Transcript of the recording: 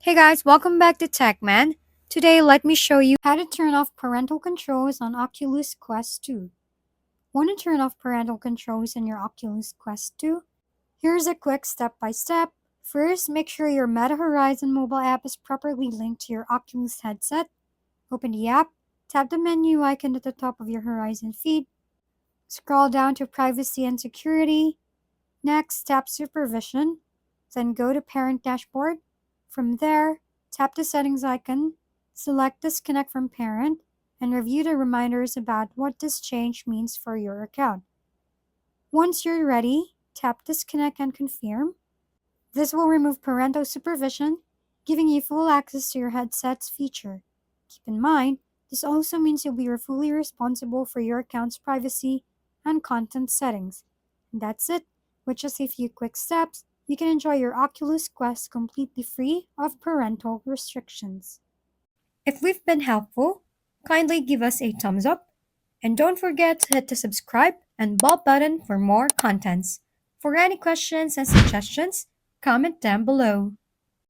Hey guys, welcome back to TechMan. Today, let me show you how to turn off parental controls on Oculus Quest 2. Want to turn off parental controls on your Oculus Quest 2? Here's a quick step-by-step. First, make sure your Meta Horizon mobile app is properly linked to your Oculus headset. Open the app, tap the menu icon at the top of your Horizon feed, scroll down to Privacy and Security. Next, tap Supervision, then go to Parent Dashboard. From there, tap the Settings icon, select Disconnect from Parent, and review the reminders about what this change means for your account. Once you're ready, tap Disconnect and Confirm. This will remove parental supervision, giving you full access to your headset's feature. Keep in mind, this also means you'll be fully responsible for your account's privacy and content settings. And that's it. With just a few quick steps, you can enjoy your Oculus Quest completely free of parental restrictions. If we've been helpful, kindly give us a thumbs up, and don't forget to hit the subscribe and bell button for more contents. For any questions and suggestions, comment down below.